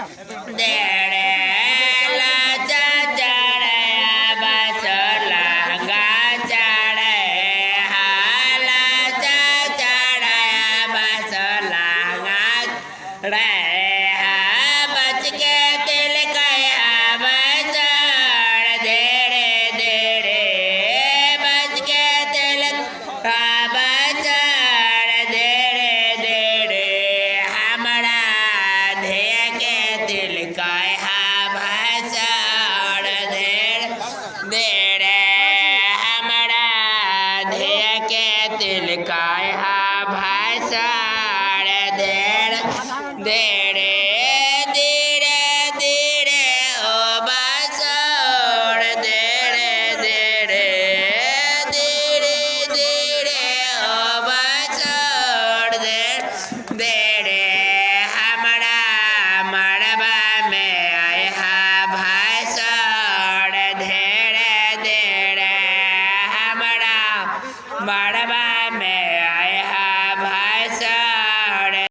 देड़े लाचा चढ़े बस लहंगा चढ़े लाचा चढ़े बस लहंगा रे बच के दिल कया बचड़ देड़े देड़े बच के दिल का बचड़ देड़े देड़े हमरा ध्येय के दिल कया भसड़ देड़ देड़े हमरा ध्येय के दिल कया भसड़ देड़ देड़े